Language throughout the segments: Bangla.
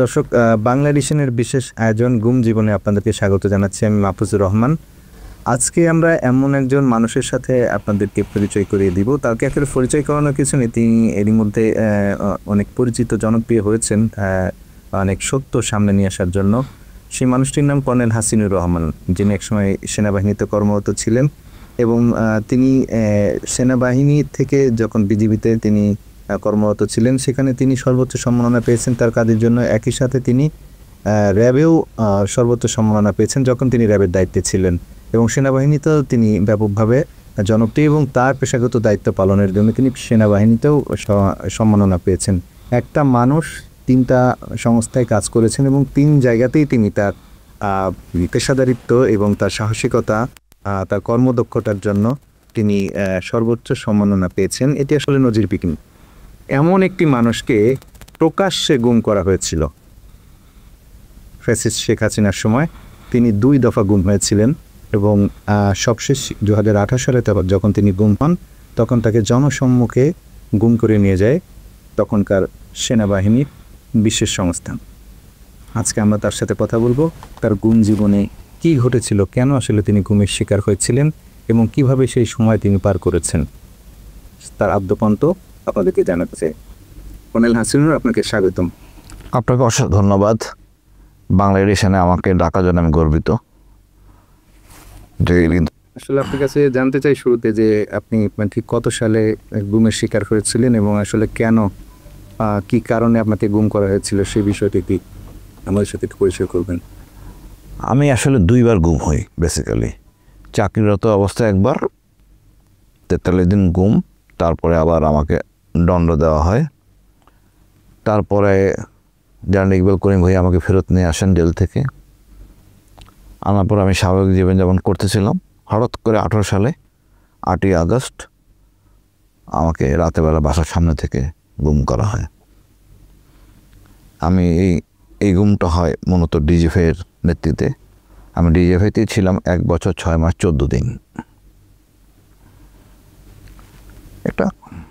দর্শক, বাংলা এডিশনের বিশেষ আয়োজন গুম জীবনে আপনাদেরকে স্বাগত জানাচ্ছি। আমি মাহফুজুর রহমান। আজকে আমরা এমন একজন মানুষের সাথে আপনাদেরকে পরিচয় করিয়ে দিব। তাকে আসলে পরিচয় করানোর কিছু নেই, তিনি এরই মধ্যে অনেক পরিচিত, জনপ্রিয় হয়েছেন অনেক সত্য সামনে নিয়ে আসার জন্য। সেই মানুষটির নাম কর্নেল হাসিনুর রহমান, যিনি একসময় সেনাবাহিনীতে কর্মরত ছিলেন এবং তিনি সেনাবাহিনী থেকে যখন বিজিবিতে তিনি কর্মরত ছিলেন, সেখানে তিনি সর্বোচ্চ সম্মাননা পেয়েছেন তার কাজের জন্য। একই সাথে তিনি র্যাবেও সর্বোচ্চ সম্মাননা পেয়েছেন যখন তিনি র্যাবের দায়িত্বে ছিলেন, এবং সেনাবাহিনীতেও তিনি ব্যাপকভাবে জনপ্রিয় এবং তার পেশাগত দায়িত্ব পালনের জন্য তিনি সেনাবাহিনীতেও সম্মাননা পেয়েছেন। একটা মানুষ তিনটা সংস্থায় কাজ করেছেন এবং তিন জায়গাতেই তিনি তার পেশাদারিত্ব এবং তার সাহসিকতা, তার কর্মদক্ষতার জন্য তিনি সর্বোচ্চ সম্মাননা পেয়েছেন। এটি আসলে নজিরবিহীন। এমন একটি মানুষকে প্রকাশ্যে গুম করা হয়েছিল ফ্যাসিস্ট শেখ হাসিনার সময়। তিনি 2 দফা গুম হয়েছিলেন এবং সবশেষ 2018 সালে যখন তিনি গুম হন, তখন তাকে জনসম্মুখে গুম করে নিয়ে যায় তখনকার সেনাবাহিনীর বিশেষ সংস্থা। আজকে আমরা তার সাথে কথা বলবো, তার গুম জীবনে কী ঘটেছিল, কেন আসলে তিনি গুমের শিকার হয়েছিলেন এবং কিভাবে সেই সময় তিনি পার করেছেন, তার আদ্যপান্ত আপনাদেরকে জানাতে চাই। কর্নেল হাসিনুর, আপনাকে স্বাগতম। আপনাকে অসংখ্য ধন্যবাদ। বাংলা এডিশনে আমাকে ডাকার জন্য আমি গর্বিত। আসলে আপনার কাছে জানতে চাই শুরুতে যে আপনি ঠিক কত সালে গুমের শিকার হয়েছিলেন এবং আসলে কেন, কি কারণে আপনাকে গুম করা হয়েছিল, সেই বিষয়টি কি আমাদের সাথে একটু পরিচয় করবেন? আমি আসলে 2 বার গুম হই। বেসিক্যালি চাকরিরত অবস্থায় একবার 43 দিন গুম, তারপরে আবার আমাকে দণ্ড দেওয়া হয়। তারপরে জেনারেল ইকবাল করিম ভাই আমাকে ফেরত নিয়ে আসেন জেল থেকে। আনার পর আমি স্বাভাবিক জীবনযাপন করতেছিলাম। হঠাৎ করে 18 সালে 8ই আগস্ট আমাকে রাতেবেলা বাসার সামনে থেকে গুম করা হয়। আমি এই গুমটা হয় মূলত ডিজিএফের নেতৃত্বে। আমি ডিজিএফেতেই ছিলাম 1 বছর 6 মাস 14 দিন। এটা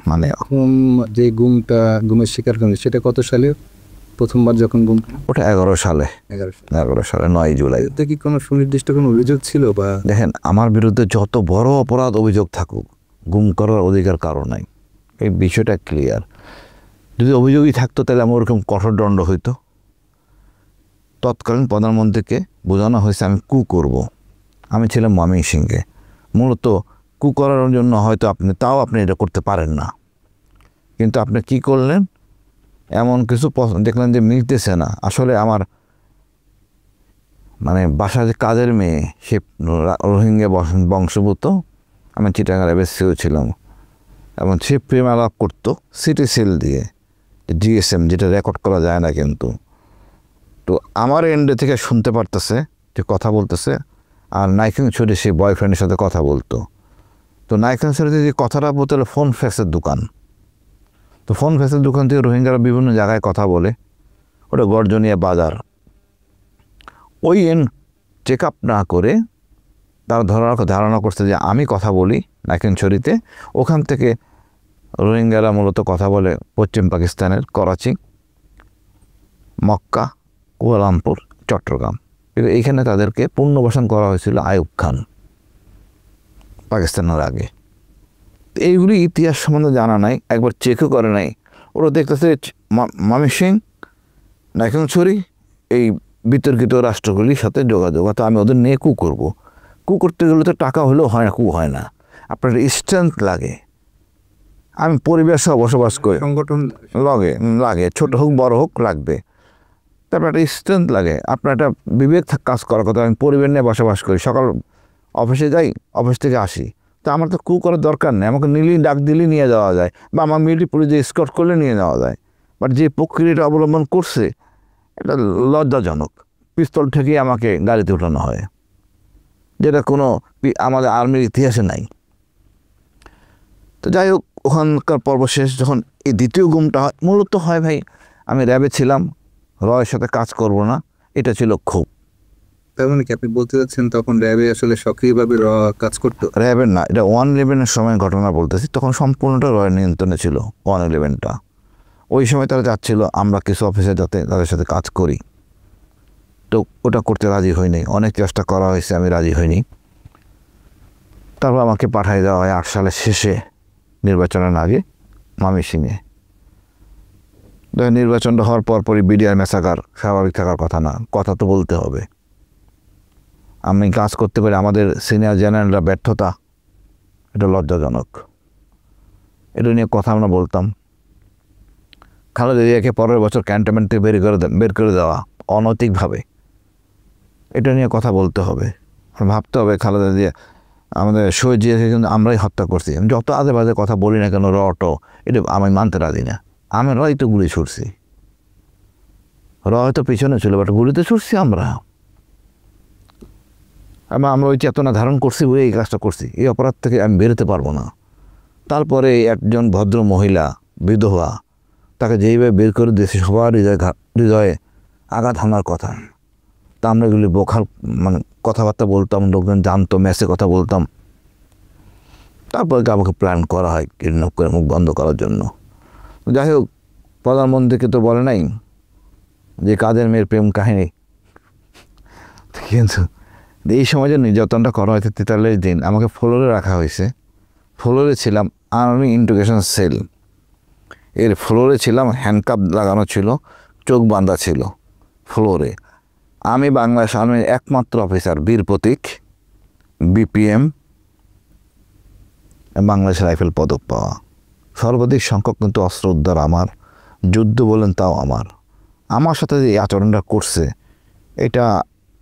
মানে যে গুমের শিকার হন সেটা কত সালে প্রথমবার যখন গুম? ওটা 11 সালে 9 জুলাই। এতে কি কোনো সুনির্দিষ্ট কোনো অভিযোগ ছিল? বা দেখেন, আমার বিরুদ্ধে যত বড় অপরাধ অভিযোগ থাকুক, গুম করার অধিকার কারো নাই। এই বিষয়টা ক্লিয়ার। যদি অভিযোগই থাকতো তাহলে আমার ওরকম কঠোর দণ্ড হইতো। তৎকালীন প্রধানমন্ত্রীকে বোঝানো হয়েছে আমি কু করব। আমি ছিলাম ময়মনসিংহে। মূলত কু করার জন্য হয়তো আপনি এটা করতে পারেন না, কিন্তু আপনি কি করলেন, এমন কিছু দেখলেন যে মিলতেছে না। আসলে আমার বাসার যে কাজের মেয়ে, সে রোহিঙ্গা বংশভূত। আমি চিটাগাঁড়ে বেশিও ছিলাম এবং সে প্রেম আলাপ করতো সিটি সেল দিয়ে, জিএসএম, যেটা রেকর্ড করা যায় না কিন্তু। তো আমার এন্ডে থেকে শুনতে পারতেছে যে কথা বলতেছে, আর নাইক্ষ্যংছড়ি সে বয়ফ্রেন্ডের সাথে কথা বলতো। তো নাইক্ষ্যংছড়িতে যে কথাটা বলতে হলো ফোন ফ্যাক্সের দোকান। তো ফোন ফ্যাক্সের দোকান থেকে রোহিঙ্গারা বিভিন্ন জায়গায় কথা বলে, ওটা গর্জনিয়া বাজার। ওই চেক আপ না করে তারা ধারণা করছে যে আমি কথা বলি নাইক্ষ্যংছড়িতে। ওখান থেকে রোহিঙ্গারা মূলত কথা বলে পশ্চিম পাকিস্তানের করাচি, মক্কা, কুয়ালামপুর, চট্টগ্রাম। কিন্তু এইখানে তাদেরকে পুনর্বাসন করা হয়েছিল আইয়ুব খান, পাকিস্তানের আগে। এইগুলি ইতিহাস সম্বন্ধে জানা নাই, একবার চেকও করে নাই। ওরা দেখতেছে ময়মনসিংহ, নাইক্ষ্যংছড়ি, এই বিতর্কিত রাষ্ট্রগুলির সাথে যোগাযোগ। তো আমি ওদের নিয়ে কু করব। কু করতে গেলে তো টাকা হলেও হয় না, কু হয় না। আপনার স্ট্রেংথ লাগে। আমি পরিবেশে বসবাস করি, সংগঠন লাগে, ছোট হোক বড় হোক লাগবে। তারপর একটা স্ট্রেংথ লাগে, আপনার একটা বিবেক কাজ করার কথা। আমি পরিবার নিয়ে বসবাস করি, সকাল অফিসে যাই, অফিস থেকে আসি। তো আমার তো কু করার দরকার নেই। আমাকে ডাক দিলেই নিয়ে যাওয়া যায়, বা আমার মিলিটারি পুলিশ স্কট করলে নিয়ে যাওয়া যায়। বাট যে প্রক্রিয়াটা অবলম্বন করছে এটা লজ্জাজনক। পিস্তল ঠেকিয়ে আমাকে গাড়িতে উঠানো হয়, যেটা কোনো আমাদের আর্মির ইতিহাসে নাই। তো যাই হোক, ওখানকার পর্ব শেষ। যখন এই দ্বিতীয় গুমটা হয়, মূলত হয় ভাই আমি র্যাবে ছিলাম, রয়ের সাথে কাজ করব না, এটা ছিল ক্ষোভ। তার মানে কি আপনি বলতে চাচ্ছেন তখন র্যাবে আসলে সক্রিয়ভাবে কাজ করতো? র্যাবের না, এটা 111-এর সময় ঘটনা বলতেছি। তখন সম্পূর্ণটা রয়ের নিয়ন্ত্রণে ছিল 111টা। ওই সময় তারা চাচ্ছিল আমরা কিছু অফিসে যাতে তাদের সাথে কাজ করি, তো ওটা করতে রাজি হইনি। অনেক চেষ্টা করা হয়েছে, আমি রাজি হইনি। তারপর আমাকে পাঠিয়ে দেওয়া হয় 8 সালের শেষে নির্বাচনের আগে ময়মনসিংহে। নির্বাচনটা হওয়ার পরপরই বিডিআর মেসাকার স্বাভাবিক থাকার কথা না, কথা তো বলতে হবে। আমি কাজ করতে পারি, আমাদের সিনিয়র জেনারেলরা ব্যর্থতা, এটা লজ্জাজনক। এটা নিয়ে কথা আমরা বলতাম। খালেদা জিয়াকে পরের বছর ক্যান্টনমেন্ট থেকে বের করে দেওয়া অনৈতিকভাবে, এটা নিয়ে কথা বলতে হবে। ভাবতে হবে খালেদা জিয়া, আমাদের শহীদ জিয়াকে কিন্তু আমরাই হত্যা করছি। আমি যত আজে বাজে কথা বলি না কেন, রটো, এটা আমি মানতে রাজি না। আমি রয় তো গুলি ছুটছি, হয়তো পিছনে ছিল, বাট গুলিতে ছুটছি আমরা। আমরা ওই চেতনা ধারণ করছি, ওই এই কাজটা করছি, এই অপরাধ থেকে আমি বেরোতে পারবো না। তারপরে একজন ভদ্র মহিলা বিধবা, তাকে যেইভাবে বের করে দিয়েছে, সবার হৃদয়ে আঘাত হানার কথা। তা আমরা এগুলি বোখাল মানে কথাবার্তা বলতাম, লোকজন জানতো, মেসে কথা বলতাম। তারপরে আমাকে প্ল্যান করা হয় কিডন্যাপ করে মুখ বন্ধ করার জন্য। যাই হোক, প্রধানমন্ত্রীকে তো বলে নাই যে কাদের মেয়ের প্রেম কাহিনী, কিন্তু এই সময় যে নির্যাতনটা করা হয়েছে 43 দিন আমাকে ফ্লোরে রাখা হয়েছে। ফ্লোরে ছিলাম, আর্মি ইন্টিগ্রেশন সেল, এর ফ্লোরে ছিলাম, হ্যান্ডকাপ লাগানো ছিল, চোখ বাঁধা ছিল ফ্লোরে। আমি বাংলাদেশ আর্মির একমাত্র অফিসার, বীর প্রতীক, বিপিএম, বাংলাদেশ রাইফেল পদক পাওয়া। সর্বাধিক সংখ্যক কিন্তু অস্ত্র উদ্ধার আমার, যুদ্ধ বলেন তাও আমার। আমার সাথে যে এই আচরণটা করছে, এটা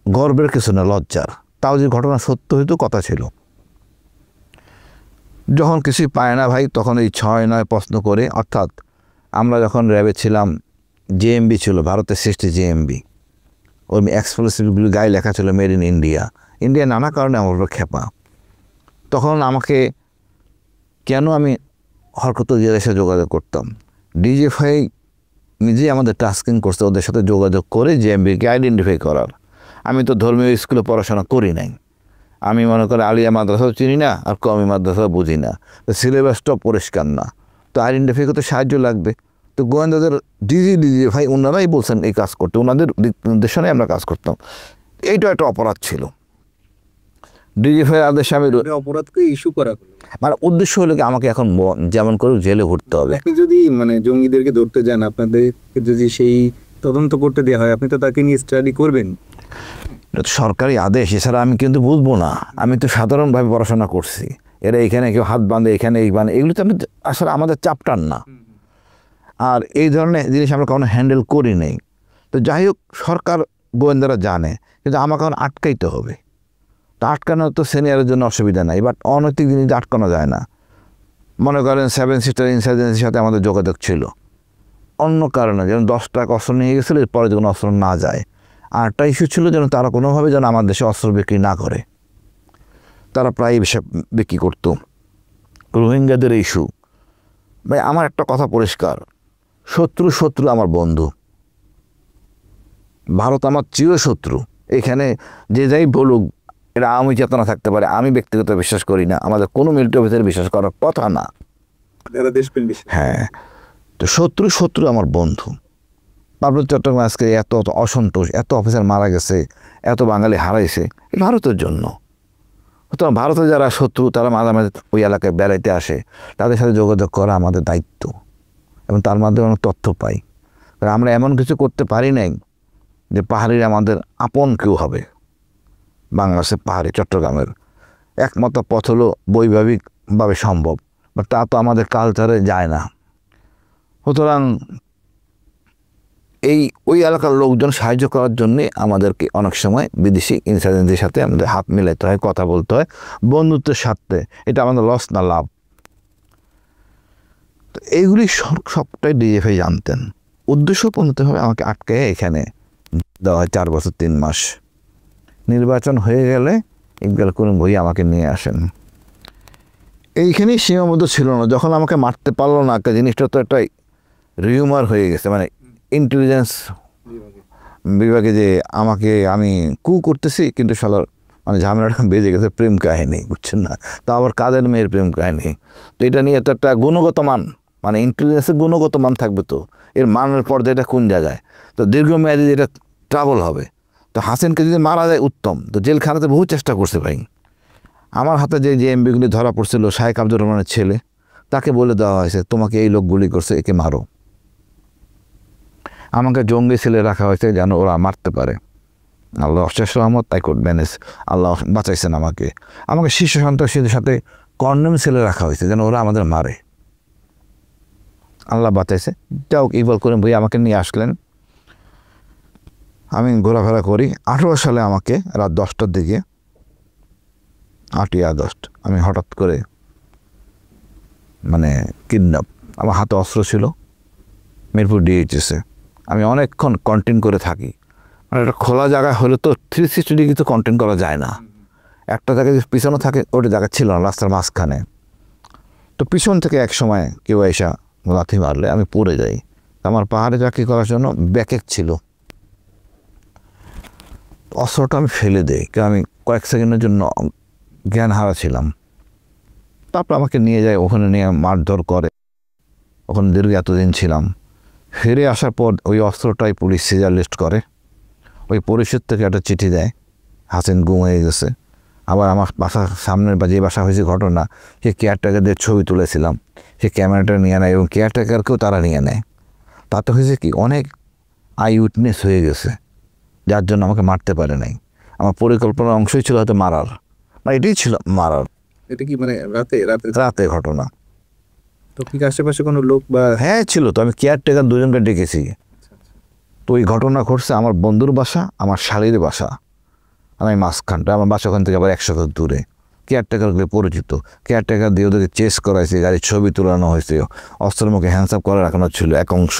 গর্বের কিছু না, লজ্জার। তাও যে ঘটনা সত্য হইতো, কথা ছিল। যখন কিছুই পায় না ভাই, তখন এই 6-9 প্রশ্ন করে, অর্থাৎ আমরা যখন র্যাবে ছিলাম, জেএমবি ছিল, ভারতের সৃষ্টি জেএমবি, ওই এক্সপ্লোসিভগুলো গায়ে লেখা ছিল মেড ইন ইন্ডিয়া। ইন্ডিয়া নানা কারণে আমার উপর খেপা। তখন আমাকে কেন আমি হরকত জিয়াদের সাথে যোগাযোগ করতাম, ডিজিএফআই নিজেই আমাদের টাস্কিং করছে ওদের সাথে যোগাযোগ করে জেএমবিকে আইডেন্টিফাই করার। আমি তো ধর্মীয় স্কুলে পড়াশোনা করি নাই, আমি মনে করি আলিয়া মাদ্রাসাও চিনি না, আর কমি মাদ্রাসাও বুঝি না, তো সিলেবাসটাও পরিষ্কার না, তো আইডেন্টিফাই করতে সাহায্য লাগবে। তো গোয়েন্দাদের ডিজিএফআই ওনারাই বলছেন এই কাজ করতে, ওনাদের নির্দেশনায় আমরা কাজ করতাম। এইটা একটা অপরাধ ছিল। ডিজিএফআই আদেশে আমি অপরাধকে ইস্যু করা হলো, মানে উদ্দেশ্য হলো কি আমাকে এখন যেমন করে জেলে ভরতে হবে। আপনি যদি মানে জঙ্গিদেরকে ধরতে যান, আপনাদেরকে যদি সেই তদন্ত করতে দেওয়া হয়, আপনি তো তাকে নিয়ে স্টাডি করবেন। এটা তো সরকারি আদেশ, এছাড়া আমি কিন্তু বুঝবো না। আমি তো সাধারণভাবে পড়াশোনা করছি, এরা এখানে কেউ হাত বাঁধে, এখানে এই বাঁধে, এগুলো তো আসলে আমাদের চাপটার না। আর এই ধরনের জিনিস আমরা কখনো হ্যান্ডেল করি নেই। তো যাই হোক, সরকার গোয়েন্দারা জানে, কিন্তু আমাকে এখন আটকাইতে হবে। তো আটকানো তো সিনিয়রের জন্য অসুবিধা নাই, বাট অনৈতিক জিনিস আটকানো যায় না। মনে করেন 7 সিস্টার ইনসার্জেন্সির সাথে আমাদের যোগাযোগ ছিল অন্য কারণে, যেন 10 টাকা অস্ত্র নিয়ে গেছিলো, এরপরে যেন অস্ত্র না যায়। আর একটা ইস্যু ছিল যেন তারা কোনোভাবে যেন আমার দেশে অস্ত্র বিক্রি না করে। তারা প্রায় বিষয় বিক্রি করতো। রোহিঙ্গাদের ইস্যু, ভাই আমার একটা কথা পরিষ্কার, শত্রু আমার বন্ধু। ভারত আমার চিরশত্রু। এখানে যে যাই বলুক, এটা আওয়ামী চেতনা থাকতে পারে, আমি ব্যক্তিগত বিশ্বাস করি না, আমাদের কোনো মিলিটারি অফিসার বিশ্বাস করার কথা না। হ্যাঁ, তো শত্রু আমার বন্ধু। পার্বত্য চট্টগ্রাম আজকে এত অসন্তোষ, এত অফিসার মারা গেছে, এত বাঙালি হারাইছে, এই ভারতের জন্য। সুতরাং ভারতের যারা শত্রু, তারা মাঝে মাঝে ওই এলাকায় বেড়াইতে আসে, তাদের সাথে যোগাযোগ করা আমাদের দায়িত্ব, এবং তার মাধ্যমে অনেক তথ্য পাই। আমরা এমন কিছু করতে পারি নাই যে পাহাড়িরা আমাদের আপন কেউ হবে। বাংলাদেশের পাহাড়ি চট্টগ্রামের একমাত্র পথ হলো বৈভাবিকভাবে সম্ভব, বাট তা তো আমাদের কালচারে যায় না। সুতরাং ওই এলাকার লোকজন সাহায্য করার জন্যে আমাদেরকে অনেক সময় বিদেশি ইনসার্জেন্সির সাথে আমাদের হাত মিলাইতে হয়, কথা বলতে হয় বন্ধুত্বের স্বার্থে। এটা আমাদের লস না লাভ। তো এইগুলি সবটাই ডিজিএফআই জানতেন। উদ্দেশ্যপূর্ণভাবে আমাকে আটকে এখানে দেওয়া হয় 4 বছর 3 মাস। নির্বাচন হয়ে গেলে ইকবাল করিম ভই আমাকে নিয়ে আসেন। এইখানেই সীমাবদ্ধ ছিল না। যখন আমাকে মারতে পারলো না, একটা জিনিসটা তো একটা রিউমার হয়ে গেছে, মানে ইন্টেলিজেন্স বিভাগে যে আমি করতেছি, কিন্তু শালার মানে ঝামেলাটা বেজে গেছে। প্রেম কাহিনী, বুঝছেন না, তা আবার কাদের মেয়ের প্রেম কাহিনী। তো এটা নিয়ে তো একটা গুণগত মান মানে ইন্টেলিজেন্সের গুণগত মান থাকবে, তো এর মানের পর্যায়টা কোন জায়গায়, তো দীর্ঘমেয়াদী এটা ট্রাবল হবে। তো হাসিনকে যদি মারা যায় উত্তম, তো জেলখানাতে বহু চেষ্টা করছে ভাই। আমার হাতে যে এমবিগুলি ধরা পড়ছিল শাহেক আব্দুর রহমানের ছেলে, তাকে বলে দেওয়া হয়েছে তোমাকে এই লোক গুলি করছে, একে মারো। আমাকে জঙ্গি ছেলে রাখা হয়েছে যেন ওরা মারতে পারে। আল্লাহ অশেষ রহমত, তাই ম্যানেজ, আল্লাহ বাঁচাইছেন আমাকে। আমাকে শীর্ষ সন্ত্রাসীদের সাথে কর্নেল ছেলে রাখা হয়েছে যেন ওরা আমাদের মারে। আল্লাহ বাঁচাইছে। যাও ইকবাল করিম ভাই আমাকে নিয়ে আসলেন, আমি ঘোরাফেরা করি। 18 সালে আমাকে রাত 10টার দিকে, 8ই আগস্ট, আমি হঠাৎ করে মানে কিডন্যাপ। আমার হাতে অস্ত্র ছিল, মিরপুর ডিএইচএসে। আমি অনেকক্ষণ কন্টেন্ট করে থাকি, মানে একটা খোলা জায়গা হলে তো 360 ডিগ্রি তো কন্টেন্ট করা যায় না। একটা জায়গায় যে পিছনে থাকে ওটা জায়গা ছিল না, রাস্তার মাঝখানে। তো পিছন থেকে এক সময় কেউ এসা লাথি মারলে আমি পড়ে যাই। আমার পাহাড়ে চাকরি করার জন্য ব্যাকেক ছিল, অস্ত্রটা আমি ফেলে দিই, কারণ আমি কয়েক সেকেন্ডের জন্য জ্ঞান হারা ছিলাম। তারপর আমাকে নিয়ে যায়, ওখানে নিয়ে মারধর করে। ওখানে দীর্ঘ এতদিন ছিলাম। ফিরে আসার পর ওই অস্ত্রটাই পুলিশ সিজার লিস্ট করে। ওই পরিষদ থেকে একটা চিঠি দেয়, হাসিন গুম হয়ে গেছে। আবার আমার বাসার সামনের বা যে বাসা হয়েছে ঘটনা, সে কেয়ারটেকারদের ছবি তুলেছিলাম, সে ক্যামেরাটা নিয়ে নেয় এবং কেয়ারটেকারকেও তারা নিয়ে নেয়। তাতে হয়েছে কি, অনেক আই উইটনেস হয়ে গেছে, যার জন্য আমাকে মারতে পারে নাই। আমার পরিকল্পনার অংশই ছিল হয়তো মারার, না এটাই ছিল মারার। এটা কি মানে রাতে রাতে রাতে ঘটনা। তো কি আশেপাশে কোনো লোক বা হ্যাঁ ছিল, তো আমি কেয়ারটেকার দুজনকে ডেকেছি। তো ওই ঘটনা ঘটছে আমার বন্ধুর বাসা, আমার শালীর বাসা, আমি মাঝখানটা, আমার বাসা ওখান থেকে আবার 100 গজ দূরে। কেয়ারটেকারগুলো পরিচিত, কেয়ারটেকার দিয়ে ওদেরকে চেস করাইছে, গাড়ির ছবি তোলানো হয়েছে, অস্ত্রের মুখে হ্যান্ডস করে রাখানো ছিল এক অংশ।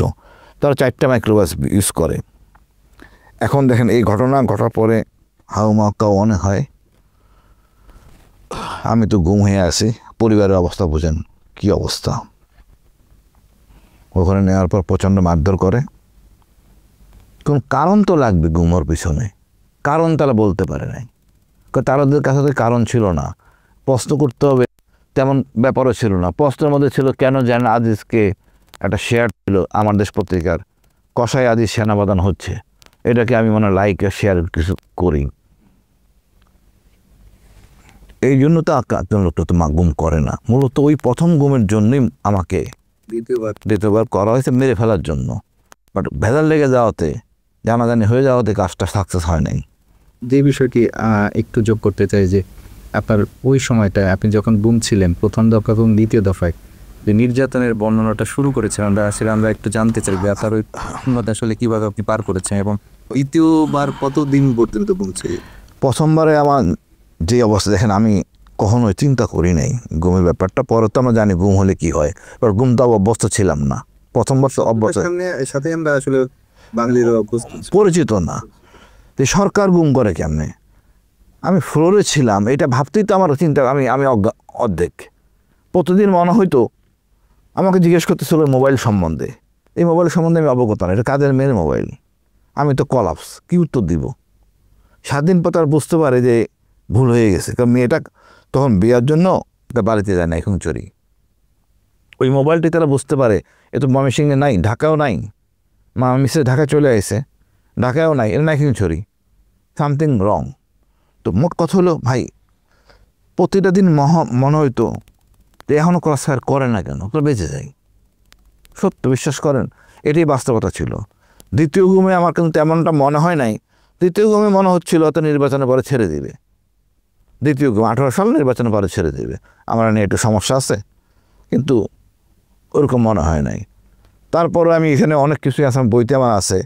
তারা 4টা মাইক্রোবাস ইউজ করে। এখন দেখেন এই ঘটনা ঘটার পরে হাউমাকাও অনেক হয়। আমি তো গুম হয়ে আছি, পরিবারের অবস্থা বোঝেন কি অবস্থা। ওখানে নেওয়ার পর প্রচণ্ড মারধর করে। কোন কারণ তো লাগবে গুমোর পিছনে, কারণ তারা বলতে পারে নাই, তাদের কাছে তো কারণ ছিল না। প্রশ্ন করতে হবে তেমন ব্যাপারও ছিল না। প্রশ্নের মধ্যে ছিল কেন যেন আজিজকে একটা শেয়ার ছিল আমার দেশ পত্রিকার, কসাই আজিজ সেনাবাদান হচ্ছে, এটাকে আমি মনে লাইক শেয়ার কিছু করি। এই জন্য তো লোকটা তো গুম করে না, মূলত ওই প্রথম গুমের জন্যই আমাকে দ্বিতীয়বার করা হয়েছে, মেরে ফেলার জন্য। বাট ভেজাল লেগে যাওয়াতে, জানাজানি হয়ে যাওয়াতে কাজটা সাকসেস হয় নাই। যে বিষয়টি একটু যোগ করতে চাই যে আপনার ওই সময়টা আপনি যখন গুম ছিলেন, প্রথম দফা এবং দ্বিতীয় দফায় যে নির্যাতনের বর্ণনাটা শুরু করেছেন, আমরা একটু জানতে চাই যে আপনার ওই আসলে কীভাবে আপনি পার করেছেন এবং দ্বিতীয়বার কতদিন পর্যন্ত গুমছে। প্রথমবারে আমার যে অবস্থা দেখেন, আমি কখনোই চিন্তা করি নাই গুমের ব্যাপারটা। পরে তো আমরা জানি গুম হলে কি হয়, এবার গুম তো অভ্যস্ত ছিলাম না। প্রথমবার তো অভ্যস্ত, সাথে আমরা আসলে বাঙালির পরিচিত না। তো সরকার গুম করে কেমনে, আমি ফ্লোরে ছিলাম, এটা ভাবতেই তো আমার চিন্তা, আমি অর্ধেক। প্রতিদিন মনে হয়তো আমাকে জিজ্ঞেস করতেছিল মোবাইল সম্বন্ধে, এই মোবাইল সম্বন্ধে আমি অবগত না, এটা কাদের মেয়ের মোবাইল, আমি তো কলাপস, কী উত্তর দিব। 7 দিন পর তার বুঝতে পারে যে ভুল হয়ে গেছে, কারণ মেয়েটা তখন বিয়ার জন্য তার বাড়িতে যায় না, এখন চুরি। ওই মোবাইলটি তারা বুঝতে পারে এ তো ময়মনসিংহে নাই, ঢাকাও নাই, মা মিসে ঢাকা চলে আসে, ঢাকায়ও নাই, এটা নাইকিং চুরি, সামথিং রং। তো মোট কথা হলো ভাই, প্রতিটা দিন মনে হইতো যে এখনও ক্রস ফায়ার করে না কেন, তো বেঁচে যায়। সত্য বিশ্বাস করেন, এটাই বাস্তবতা ছিল। দ্বিতীয় গুমে আমার কিন্তু তেমনটা মনে হয় নাই। দ্বিতীয় গুমে মনে হচ্ছিল অত নির্বাচনের পরে ছেড়ে দিবে, দ্বিতীয় গুম 18 সাল নির্বাচনের পরে ছেড়ে দেবে, আমার নিয়ে একটু সমস্যা আছে, কিন্তু ওরকম মনে হয় নাই। তারপরে আমি এখানে অনেক কিছুই আছে, বইতে আমার আছে,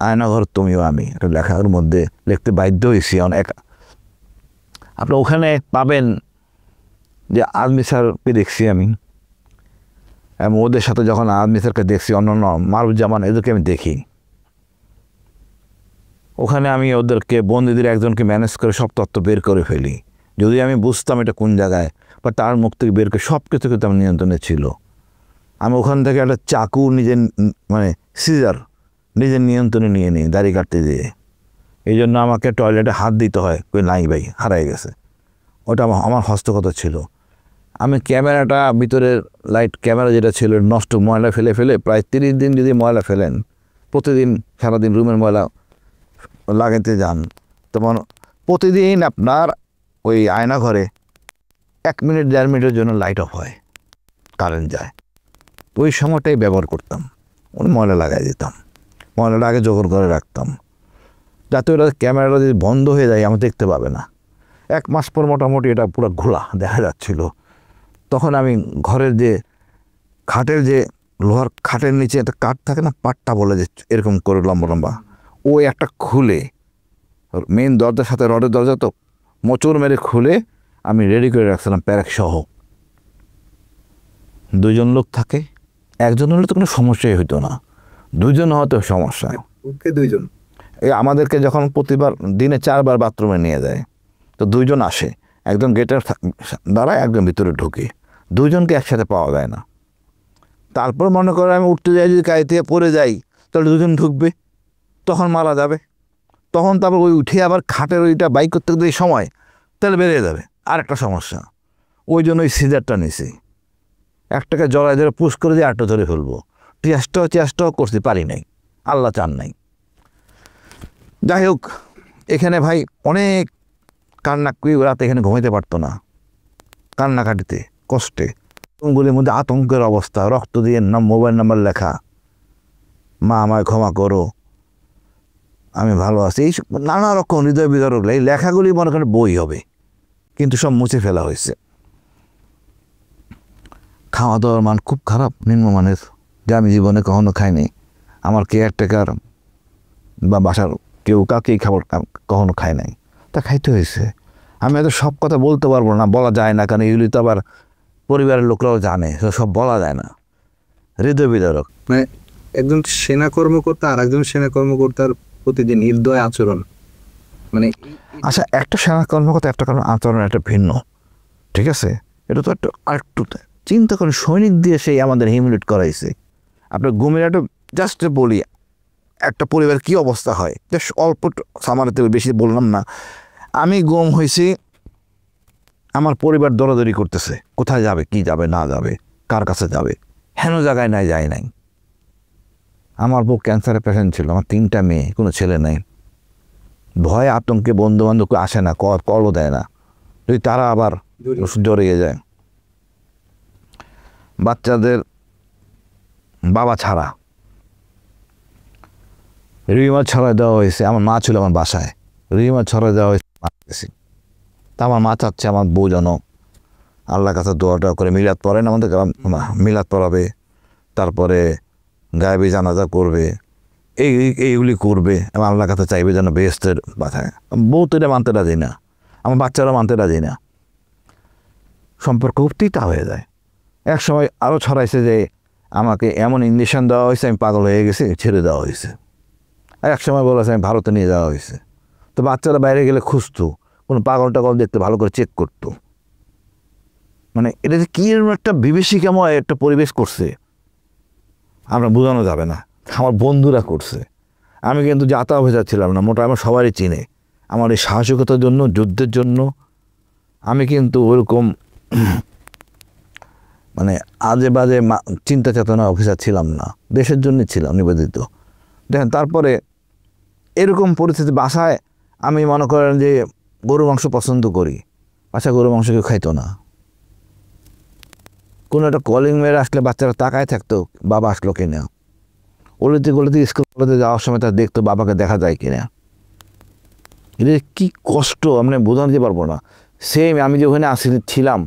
আয়নাঘর তুমিও আমি, একটা লেখার মধ্যে লিখতে বাধ্য হয়েছি অনেক। আপনি ওখানে পাবেন যে আজমি স্যারকে দেখছি আমি, এবং ওদের সাথে যখন আজমি স্যারকে দেখছি, অন্যান্য মারুজ্জামান এদেরকে আমি দেখি, ওখানে আমি ওদেরকে বন্দীদের একজনকে ম্যানেজ করে সব তথ্য বের করে ফেলি। যদি আমি বুঝতাম এটা কোন জায়গায়, বা তার মুখ থেকে বের করে সব কিছু কিন্তু আমার নিয়ন্ত্রণে ছিল। আমি ওখান থেকে একটা চাকু নিজের মানে সিজার নিজের নিয়ন্ত্রণে নিয়ে নিই দাড়ি কাটতে দিয়ে। এই জন্য আমাকে টয়লেটে হাত দিতে হয়, কই নাই ভাই হারাই গেছে, ওটা আমার হস্তগত ছিল। আমি ক্যামেরাটা ভিতরের লাইট ক্যামেরা যেটা ছিল নষ্ট ময়লা ফেলে ফেলে প্রায় 30 দিন যদি ময়লা ফেলেন, প্রতিদিন সারাদিন রুমের ময়লা লাগাতে যান, তখন প্রতিদিন আপনার ওই আয়না ঘরে 1 মিনিট 1.5 মিনিটের জন্য লাইট অফ হয়, কারেন্ট যায়। ওই সময়টাই ব্যবহার করতাম, ওই ময়লা লাগাই দিতাম, ময়লাটা আগে জোগাড় করে রাখতাম, যাতে ওটা ক্যামেরাটা যদি বন্ধ হয়ে যায় আমি দেখতে পাবে না। 1 মাস পর মোটামুটি এটা পুরো ঘোলা দেখা যাচ্ছিল। তখন আমি ঘরের যে খাটের যে লোহার খাটের নিচে একটা কাঠ থাকে না, পাটটা বলে যে এরকম করে লম্বা লম্বা, ওই একটা খুলে মেন দরজার সাথে রডের দরজা তো মোচড় মেরে খুলে আমি রেডি করে রাখছিলাম প্যারেক সহ। 2 জন লোক থাকে, 1 জন হলে তো কোনো সমস্যাই হতো না, 2 জন হয়তো সমস্যা। ওকে 2 জন এই আমাদেরকে যখন প্রতিবার দিনে 4 বার বাথরুমে নিয়ে যায়, তো 2 জন আসে, একজন গেটের দাঁড়ায়, একজন ভিতরে ঢুকে, 2 জনকে একসাথে পাওয়া যায় না। তারপর মনে করে আমি উঠতে যাই, যদি গাড়ি থেকে পড়ে যাই তাহলে 2 জন ঢুকবে, তখন মারা যাবে। তখন তারপর ওই উঠে আবার খাটের ওইটা বাইক করতে করতে সময় তাহলে বেরিয়ে যাবে, আর একটা সমস্যা। ওই জন্য ওই সিজারটা নিছি, একটাকে জড়ায় ধরে পুশ করে দিয়ে আটটা ধরে ফেলবো। চেষ্টাও করতে পারি নাই, আল্লাহ চান নাই। যাই হোক, এখানে ভাই অনেক কান্না করি, রাতে এখানে ঘুমাইতে পারতো না, কান্নাকাটিতে কষ্টে, রুমগুলির মধ্যে আতঙ্কের অবস্থা, রক্ত দিয়ে মোবাইল নাম্বার লেখা, মা আমায় ক্ষমা করো, আমি ভালো আছি, এই নানা রকম হৃদয় বিদারক। এই লেখাগুলি মনে করেন বই হবে, কিন্তু সব মুছে ফেলা হয়েছে। খাওয়া দাওয়ার মান খুব খারাপ, নিম্নমানের, যা আমি জীবনে কখনো খাইনি। আমার কেয়ারটেকার বা বাসার কেউ কাকেই খাবার কখনো খায় নাই, তা খাইতে হয়েছে। আমি হয়তো সব কথা বলতে পারবো না, বলা যায় না, কারণ এগুলি তো আবার পরিবারের লোকরাও জানে, সব বলা যায় না। হৃদয় বিদারক। মানে একজন সেনা কর্মকর্তা আর একজন সেনা কর্মকর্তার প্রতি যে নির্দয় আচরণ, মানে আচ্ছা, একটা সেনা কর্মকর্তা একটা কারণ আচরণ একটা ভিন্ন, ঠিক আছে, এটা তো একটা আরেকটু চিন্তা করেন, সৈনিক দিয়ে সেই আমাদের হিউমিলেট করাইছে। আপনার ঘুমের একটা জাস্ট বলি, একটা পরিবার কি অবস্থা হয়, জাস্ট অল্প সামারিতে, বেশি বললাম না। আমি গুম হয়েছি, আমার পরিবার দৌড়াদৌড়ি করতেছে, কোথায় যাবে, কি যাবে না যাবে, কার কাছে যাবে, হেন জায়গায় নাই, যায় নাই। আমার বউ ক্যান্সারের পেশেন্ট ছিল, আমার 3টা মেয়ে, কোনো ছেলে নাই। ভয় আতঙ্কে বন্ধু বান্ধব আসে না, কলও দেয় না, যদি তারা আবার জড়িয়ে যায়। বাচ্চাদের বাবা ছাড়া, রিমা ছড়াই দেওয়া হয়েছে, আমার মা ছিল আমার বাসায়, রিমা ছড়াই দেওয়া হয়েছে। তা আমার মা চাচ্ছে আমার বউ যেন আল্লাহর কাছে দোয়াটা করে মিলাদ পড়েন, আমাদের মিলাদ পড়াবে, তারপরে গায়েবী জানাজা করবে, এইগুলি করবে, এবং আল্লাহর কাছে চাইবে যেন বেহেশতের বাসায়। বউ তো এটা মানতে রাজি না, আমার বাচ্চারা মানতে রাজি না, সম্পর্ক খুব তিতা হয়ে যায়। এক সময় আরও ছড়াইছে যে আমাকে এমন ইঞ্জেকশন দেওয়া হয়েছে, আমি পাগল হয়ে গেছি, ছেড়ে দেওয়া হয়েছে। আর এক সময় বলেছে আমি ভারতে নিয়ে যাওয়া হয়েছে। তো বাচ্চারা বাইরে গেলে খুঁজতো, কোনো পাগল টাগল দেখতে ভালো করে চেক করতো। মানে এটা যে কী একটা বিভীষিকাময় একটা পরিবেশ করছে আমরা বোঝানো যাবে না। আমার বন্ধুরা করছে, আমি কিন্তু যাতা হয়ে যাচ্ছিলাম না, মোটা আমার সবারই চিনে। আমার এই সাহসিকতার জন্য, যুদ্ধের জন্য আমি কিন্তু ওরকম মানে আজে বাজে চিন্তা চেতনা অফিসার ছিলাম না, দেশের জন্য ছিলাম নিবেদিত। দেখেন, তারপরে এরকম পরিস্থিতি, বাসায় আমি মনে করেন যে গরু মাংস পছন্দ করি, বাসায় গরু মাংস কেউ খাইতো না। কোনো একটা কলিং মেরে আসলে বাচ্চারা তাকায় থাকতো, বাবা আসলো কিনা। গলিতে স্কুল কলেজে যাওয়ার সময় তার দেখতো বাবাকে দেখা যায় কিনা। এটা কী কষ্ট আপনি বোঝাতে পারবো না। সেম আমি যে ওখানে ছিলাম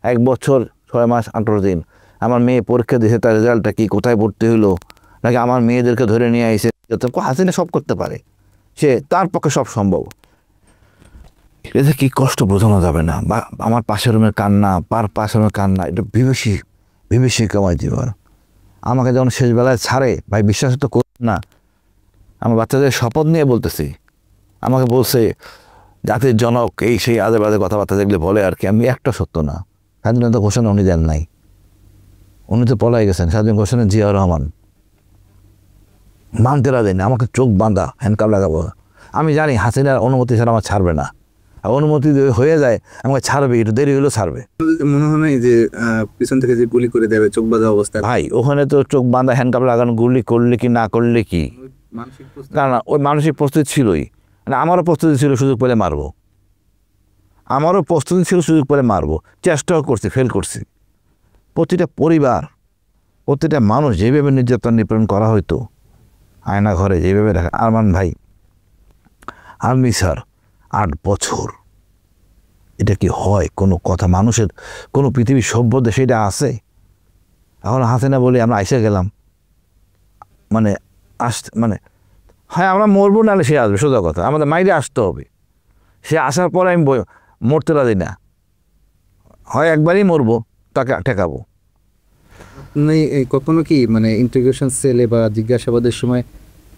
1 বছর 6 মাস 18 দিন, আমার মেয়ে পরীক্ষা দিয়েছে, তার রেজাল্টটা কি, কোথায় ভর্তি হলো, নাকি আমার মেয়েদেরকে ধরে নিয়ে আসে, হাসিনা সব করতে পারে, সে তার পক্ষে সব সম্ভব। এটা কী কষ্ট বোঝানো যাবে না। বা আমার পাশের রুমের কান্না, পাশের রুমের কান্না, এটা বিভীষিকাময় জীবন। আমাকে যখন শেষবেলায় ছাড়ে, ভাই বিশ্বাস তো করুন না, আমার বাচ্চাদের শপথ নিয়ে বলতেছি, আমাকে বলছে জাতির জনক, এই সেই আজে বাজে কথাবার্তা যেগুলো বলে আর কি। আমি একটা সত্য না, স্বাধীনতা ঘোষণা উনি দেন নাই, উনি তো পলাই গেছেন। স্বাধীন ঘোষণা জিয়াউর রহমান মানতে রাজি না, আমাকে চোখ বাঁধা, হ্যান্ডকাপ লাগাবো। আমি জানি হাসিনার অনুমতি ছাড়া আমার ছাড়বে না, অনুমতি হয়ে যায় আমাকে ছাড়বে, একটু দেরি হলেও ছাড়বে। মনে হয় না যে পিছন থেকে যে গুলি করে দেবে চোখ বাঁধা অবস্থা, ভাই ওখানে তো চোখ বাঁধা হ্যান্ডকাপ লাগানো, গুলি করলে কি না করলে কি, মানসিক প্রস্তুতি না ওই মানসিক প্রস্তুতি ছিলই, মানে আমারও প্রস্তুতি ছিল সুযোগ পেলে মারবো, আমারও প্রস্তুতি ছিল সুযোগ পেলে মারবো, চেষ্টাও করছি, ফেল করছি। প্রতিটা পরিবার, প্রতিটা মানুষ যেভাবে নির্যাতন নিপীড়ন করা হইতো, আয়না ঘরে যেভাবে রাখা। আরমান ভাই আর্মি স্যার 8 বছর, এটা কি হয় কোনো কথা? মানুষের কোনো পৃথিবীর সভ্য দেশে এটা আছে? এখন হাসিনা বলে আমরা আইসা গেলাম, মানে মানে হ্যাঁ আমরা মরবো, নাহলে সে আসবে, সোজা কথা, আমাদের মাইরে আসতে হবে। সে আসার পরে আমি মরতে রাজি না, হয় একবারই মরবো, তাকে ঠেকাবো। আপনি কখনো কি মানে ইন্টিগ্রেশন সেলে বা জিজ্ঞাসাবাদের সময়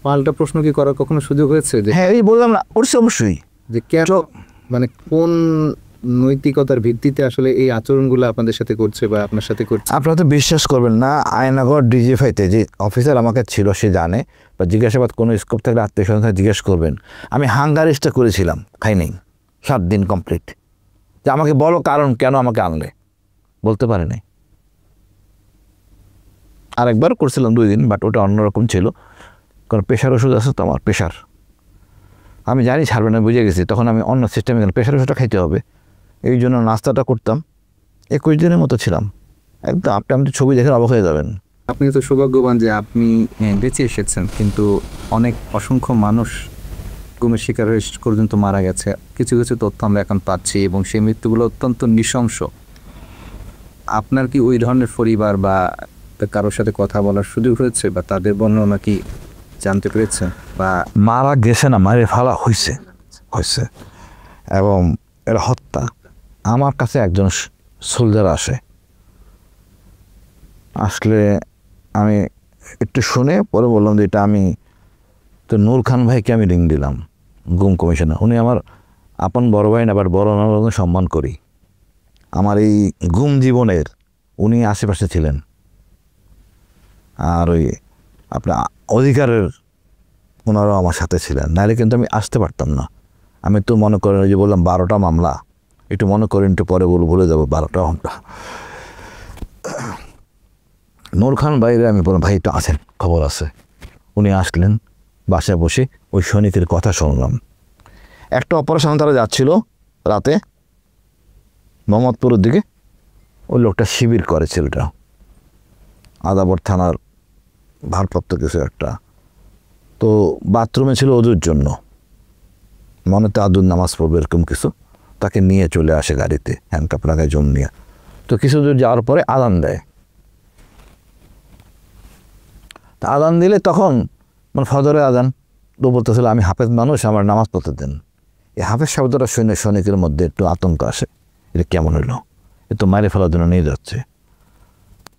পাল্টা প্রশ্ন কি করার কখনো সুযোগ হয়েছে যে হ্যাঁ এই বললাম না, করছি অবশ্যই। যে কেন, মানে কোন নৈতিকতার ভিত্তিতে আসলে এই আচরণগুলো আপনাদের সাথে করছে বা আপনার সাথে করছে? আপনারা তো বিশ্বাস করবেন না, আয়নাঘর ডিজিএফআইতে যে অফিসার আমাকে ছিল সে জানে, বা জিজ্ঞাসাবাদ কোনো স্কোপ থাকলে আত্মীয় স্বজন জিজ্ঞেস করবেন, আমি হাঙ্গারিস্টটা করেছিলাম, খাই নেই 7 দিন কমপ্লিট। যে আমাকে বলো কারণ কেন আমাকে আনলে, বলতে পারে নাই। আরেকবার করছিলাম 2 দিন, বাট ওটা অন্যরকম ছিল, কারণ প্রেশার ওষুধ আছে তো আমার, প্রেশার আমি জানি ছাড়বে না, বুঝে গেছি। তখন আমি অন্য সিস্টেমে গেলাম, প্রেশার ওষুধটা খাইতে হবে, এই জন্য নাস্তাটা করতাম। 21 দিনের মতো ছিলাম একদম। আপনি ছবি দেখে অবাক হয়ে যাবেন। আপনি তো সৌভাগ্যবান যে আপনি বেঁচে এসেছেন, কিন্তু অনেক অসংখ্য মানুষ গুমের শিকার হয়ে শেষ পর্যন্ত মারা গেছে। কিছু কিছু তথ্য আমরা এখন পাচ্ছি এবং সেই মৃত্যুগুলো অত্যন্ত নৃশংস। আপনার কি ওই ধরনের পরিবার বা কারোর সাথে কথা বলার সুযোগ হয়েছে, বা তাদের বর্ণনা কি জানতে পেরেছেন? বা মারা গেছে না, মারে ফেলা হয়েছে হয়েছে, এবং এর হত্যা। আমার কাছে একজন সোলজার আসলে আমি একটু শুনে পরে বললাম যে এটা আমি তো নূর খান ভাইকে আমি রিং দিলাম, গুম কমিশনার। উনি আমার আপন বড় ভাই না, বাট বড় নাম সম্মান করি। আমার এই গুম জীবনের উনি আশেপাশে ছিলেন, আর ওই আপনার অধিকারের ওনারাও আমার সাথে ছিলেন, নাহলে কিন্তু আমি আসতে পারতাম না। আমি তো মনে করেন ওই যে বললাম 12টা মামলা, একটু মনে করেন একটু পরে ভুলে যাবো 12টা মামলা। নূর খান ভাইরে আমি বললাম ভাই একটু আছেন, খবর আছে। উনি আসলেন, বাসায় বসে ওই সৈনিকের কথা শুনলাম। একটা অপারেশন তারা যাচ্ছিল রাতে মোহাম্মদপুরের দিকে, ওই লোকটা শিবির করে, ছেলেটা আদাবর থানার ভারপ্রাপ্ত কিছু একটা, তো বাথরুমে ছিল ওজুর জন্য, মনে তো আদুর নামাজ পড়বে এরকম কিছু, তাকে নিয়ে চলে আসে গাড়িতে হ্যান্ডকাপ লাগায় জম নিয়ে। তো কিছু দূর যাওয়ার পরে আদান দেয়, তা আদান দিলে তখন মানে ফজরের আদান, তো বলতেছিল আমি হাফেজ মানুষ, আমার নামাজ পড়তে দেন। এই হাফেজ শব্দটা শুনে সৈনিকের মধ্যে একটু আতঙ্ক আসে, এটা কেমন হইলো, এ তো মারে ফেলার জন্য নিয়ে যাচ্ছে।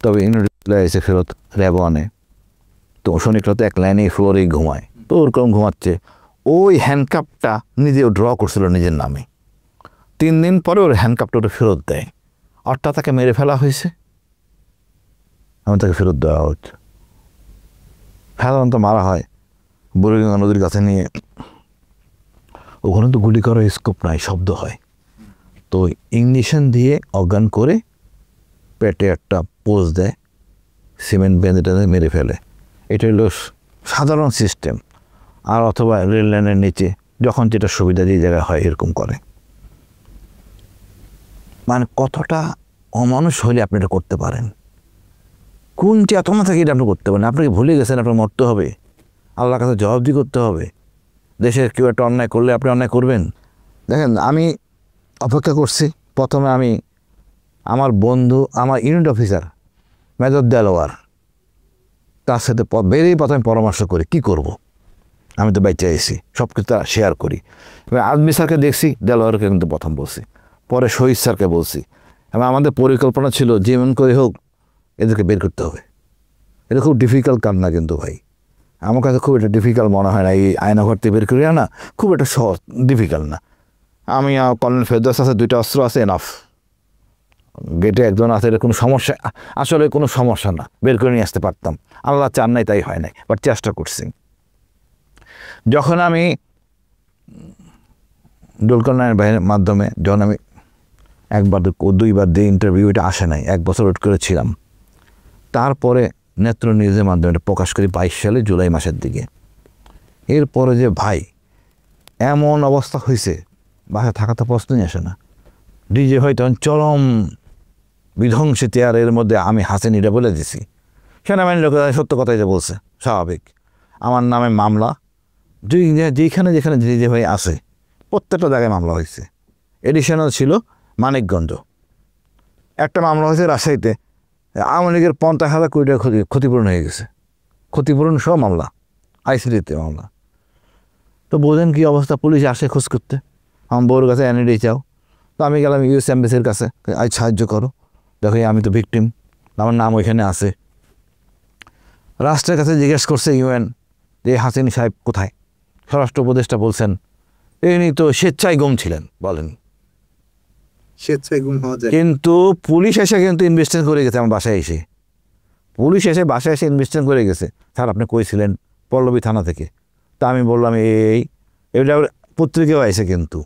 তবে ইউনিট এসে ফেরত র্যাবও আনে, তো সৈনিকরা তো এক লাইনে ফ্লোরেই ঘুমায়, তো ওরকম ঘুমাচ্ছে। ওই হ্যান্ডকাপটা নিজেও ড্র করছিল নিজের নামে। 3 দিন পরে ওর হ্যান্ডকাপটা ওটা ফেরত দেয়, অর্থাৎ তাকে মেরে ফেলা হয়েছে, আমি তাকে ফেরত দেওয়া হচ্ছে। সাধারণত মারা হয় বুড়িগঙ্গা নদীর কাছে নিয়ে, ওখানে তো গুলি করার স্কোপ নাই, শব্দ হয়, তো ইঞ্জেকশন দিয়ে অজ্ঞান করে পেটে একটা পোজ দেয়, সিমেন্ট বেঁধে টেঁধে মেরে ফেলে। এটা হলো সাধারণ সিস্টেম। আর অথবা রেল লাইনের নিচে যখন যেটা সুবিধা যে জায়গায় হয় এরকম করে। মানে কতটা অমানুষ হলে আপনি এটা করতে পারেন, কোন চেতনা থেকে এটা আপনি করতে পারেন? আপনাকে ভুলে গেছেন আপনার মরতে হবে, আল্লাহর কাছে জবাবদি করতে হবে। দেশের কেউ একটা অন্যায় করলে আপনি অন্যায় করবেন। দেখেন আমি অপেক্ষা করছি, প্রথমে আমি আমার বন্ধু, আমার ইউনিট অফিসার মেজর দেলোয়ার, তার সাথে বেরিয়ে প্রথমে পরামর্শ করি কী করব। আমি তো বাইচে এসেছি, সব কিছু তারা শেয়ার করি। এবার আজমি স্যারকে দেখছি, দেলোয়ারকে কিন্তু প্রথম বলছি, পরে শহীদ স্যারকে বলছি। এবং আমাদের পরিকল্পনা ছিল যেমন করে হোক এদেরকে বের করতে হবে। এটা খুব ডিফিকাল্ট কাজ না কিন্তু ভাই, আমার কাছে খুব এটা ডিফিকাল্ট মনে হয় না। এই আয়নাঘর থেকে বের করে আনা খুব একটা সহজ, ডিফিকাল্ট না। আমি কর্নেল ফেরদৌস আছে, 2টা অস্ত্র আছে, এনাফ। গেটে একজন আছে, এটা কোনো সমস্যা, আসলে কোনো সমস্যা না, বের করে নিয়ে আসতে পারতাম। আল্লাহ চান নাই তাই হয় নাই, বাট চেষ্টা করছি। যখন আমি ডুলকারনাইনের বাহিনীর মাধ্যমে যখন আমি একবার দুইবার দিয়ে ইন্টারভিউ, এটা আসে নাই, 1 বছর ওয়েট করেছিলাম। তারপরে নেত্র নিউজের মাধ্যমে এটা প্রকাশ করি 22 সালে জুলাই মাসের দিকে। এরপরে যে ভাই এমন অবস্থা হয়েছে, বাসায় থাকা তো প্রশ্নই আসে না। ডিজে হয় তখন চরম বিধ্বংসী তেয়ার, এর মধ্যে আমি হাসেন এটা বলে দিছি। সেনাবাহিনীর লোকেরা সত্য কথাই যে বলছে, স্বাভাবিক। আমার নামে মামলা যেখানে যেখানে ডিজে হয়ে আসে প্রত্যেকটা জায়গায় মামলা হয়েছে। এডিশনাল ছিল মানিকগঞ্জ, একটা মামলা হয়েছে রাজশাহীতে, আওয়ামী লীগের 50,000 কোটি টাকা ক্ষতিপূরণ হয়ে গেছে, ক্ষতিপূরণ সহ মামলা, আইসিডিতে মামলা। তো বোঝেন কী অবস্থা, পুলিশ আসে খোঁজ করতে, আমার বউর কাছে এনআইডি চাও। তো আমি গেলাম ইউএস এম্বাসির কাছে, আজ সাহায্য করো, দেখো আমি তো ভিকটিম, আমার নাম ওইখানে আছে। রাষ্ট্রের কাছে জিজ্ঞেস করছে ইউএন যে হাসিনী সাহেব কোথায়, স্বরাষ্ট্র উপদেষ্টা বলছেন ইনি তো স্বেচ্ছায় গুম ছিলেন, বলেন। স্বেচ্ছায় গুম হওয়া যায়, কিন্তু পুলিশ এসে কিন্তু ইনভেস্টিগেশন করে গেছে আমার বাসায় এসে, পুলিশ এসে বাসায় এসে ইনভেস্টিগেশন করে গেছে। স্যার আপনি কইছিলেন পল্লবী থানা থেকে। তা আমি বললাম এটা পত্রিকাও আইসে, কিন্তু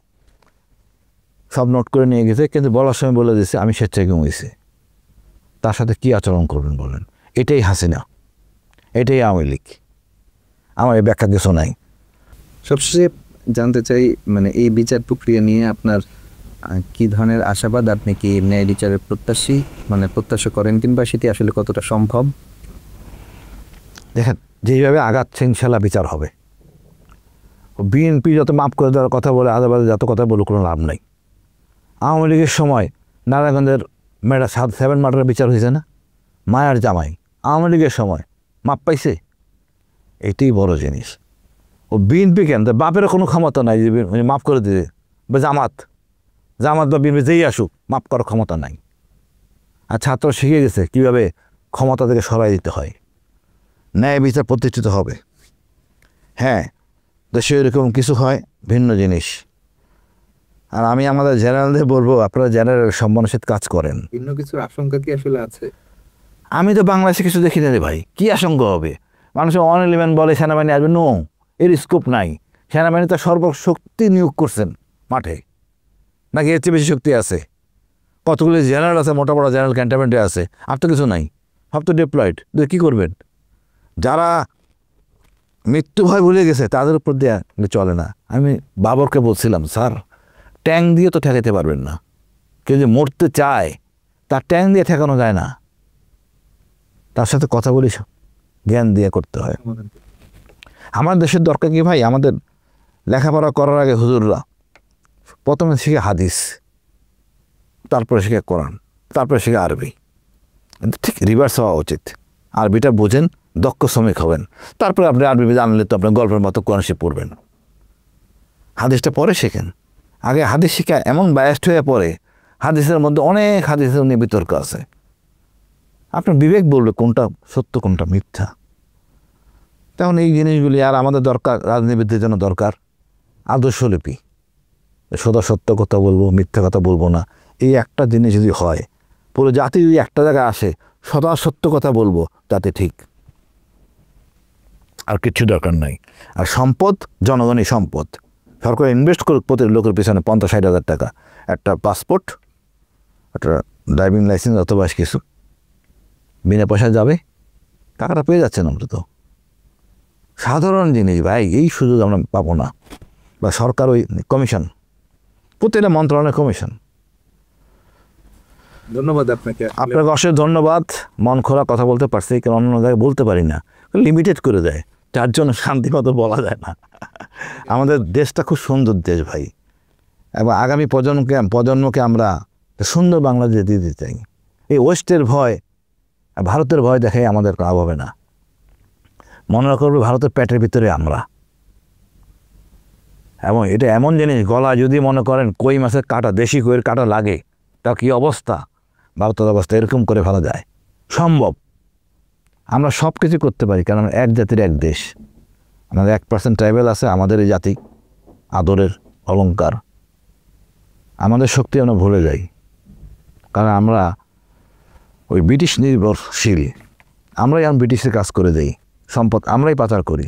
সব নোট করে নিয়ে গেছে, কিন্তু বলার সময় বলে দিয়েছে আমি স্বেচ্ছায় গুম হয়েছি। তার সাথে কী আচরণ করবেন বলেন? এটাই হাসিনা, এটাই আওয়ামী লীগ, আমার এই ব্যাখ্যা কিছু নাই। সবশেষে জানতে চাই, মানে এই বিচার প্রক্রিয়া নিয়ে আপনার কি ধরনের আশাবাদ? আপনি কি ন্যায় বিচারের প্রত্যাশা করেন, কিংবা সেটি আসলে কতটা সম্ভব? দেখেন, যেইভাবে আগাচ্ছে ইনশাল্লাহ বিচার হবে। বিএনপি যত মাফ করে দেওয়ার কথা বলে, আদাবাদে যত কথা বলে কোনো লাভ নাই। আওয়ামী লীগের সময় নারায়ণগঞ্জের মেয়েরা 7 মার্ডারের বিচার হয়েছে না, মায়ার জামাই, আওয়ামী লীগের সময় মাপ পাইছে, এটাই বড় জিনিস। ও বিএনপি কেন, বাপেরও কোনো ক্ষমতা নাই যে মাফ করে দিবে, বা জামাত বা বিএনপি যেই আসুক মাফ করার ক্ষমতা নাই। আর ছাত্র শিখে গেছে কীভাবে ক্ষমতা থেকে সরাই দিতে হয়। ন্যায় বিচার প্রতিষ্ঠিত হবে। হ্যাঁ, দেশে এরকম কিছু হয় ভিন্ন জিনিস। আর আমি আমাদের জেনারেলদের বলবো, আপনারা জেনারেল সম্মানের সাথে কাজ করেন। ভিন্ন কিছুর আশঙ্কা কি আসলে আছে? আমি তো বাংলাদেশে কিছু দেখি না রে ভাই, কী আশঙ্কা হবে? মানুষের 111 বলে সেনাবাহিনী আসবে, নো, এর স্কোপ নাই। সেনাবাহিনী তার সর্বশক্তি নিয়োগ করছেন মাঠে, নাকি এর চেয়ে বেশি শক্তি আছে? কতগুলি জেনারেল আছে, মোটা বড় জেনারেল ক্যান্টনমেন্টে আছে, আর তো কিছু নাই, সব তো ডিপ্লয়েড। কী করবেন? যারা মৃত্যু ভয় ভুলে গেছে তাদের উপর দিয়ে চলে না। আমি বাবরকে বলছিলাম, স্যার ট্যাঙ্ক দিয়ে তো ঠেকাতে পারবেন না, কেউ যে মরতে চায় তার ট্যাঙ্ক দিয়ে ঠেকানো যায় না, তার সাথে কথা বলি জ্ঞান দিয়ে করতে হয়। আমার দেশের দরকার কি ভাই? আমাদের লেখাপড়া করার আগে হুজুররা প্রথমে শিখে হাদিস, তারপরে শিখে কোরআন, তারপরে শিখে আরবি। ঠিক রিভার্স হওয়া উচিত। আরবিটা বোঝেন, দক্ষ শ্রমিক হবেন, তারপরে আপনি আরবি জানলে তো আপনার গল্পের মতো কোরআন শিখে পড়বেন। হাদিসটা পরে শেখেন, আগে হাদিস শিখা এমন বায়াস্ট হয়ে পড়ে, হাদিসের মধ্যে অনেক হাদিসের নিয়ে বিতর্ক আছে। আপনার বিবেক বলবে কোনটা সত্য কোনটা মিথ্যা। তখন এই জিনিসগুলি আর আমাদের দরকার, রাজনীতিবিদদের জন্য দরকার আদর্শলিপি। সদা সত্য কথা বলবো, মিথ্যা কথা বলবো না, এই একটা জিনিস যদি হয়, পুরো জাতি যদি একটা জায়গায় আসে, সদা সত্য কথা বলবো, তাতে ঠিক, আর কিচ্ছু দরকার নাই। আর সম্পদ জনগণই সম্পদ। সরকার ইনভেস্ট করুক প্রতি লোকের পিছনে 50-60 হাজার টাকা, একটা পাসপোর্ট, একটা ড্রাইভিং লাইসেন্স অথবা কিছু বিনা পয়সায় যাবে, টাকাটা পেয়ে যাচ্ছেন। আমরা তো সাধারণ জিনিস ভাই, এই সুযোগ আমরা পাবো না। বা সরকার ওই কমিশন, প্রতিটা মন্ত্রণালয়ের কমিশন। ধন্যবাদ আপনাকে। আপনাকে অশেষ ধন্যবাদ। মন খোলা কথা বলতে পারছি, কারণ অন্য জায়গায় বলতে পারি না, লিমিটেড করে দেয়, যার জন্য শান্তি মতো বলা যায় না। আমাদের দেশটা খুব সুন্দর দেশ ভাই, এবং আগামী প্রজন্মকে আমরা সুন্দর বাংলাদেশ দিতে চাই। এই ওয়েস্টের ভয়, ভারতের ভয় দেখে আমাদের লাভ হবে না। মনে রাখবে ভারতের পেটের ভিতরে আমরা, এবং এটা এমন জিনিস, গলা যদি মনে করেন কই মাছের কাঁটা, দেশি কইয়ের কাঁটা লাগে, তা কী অবস্থা, ভারতের অবস্থা এরকম করে ফেলা যায়? সম্ভব। আমরা সব কিছু করতে পারি, কারণ এক জাতির এক দেশ। আমাদের 1% ট্রাইবেল আছে, আমাদের এই জাতি আদরের অলংকার। আমাদের শক্তি আমরা ভুলে যাই, কারণ আমরা ওই ব্রিটিশ নির্ভরশীল। আমরাই ব্রিটিশের কাজ করে দেই, সম্পদ আমরাই পাচার করি।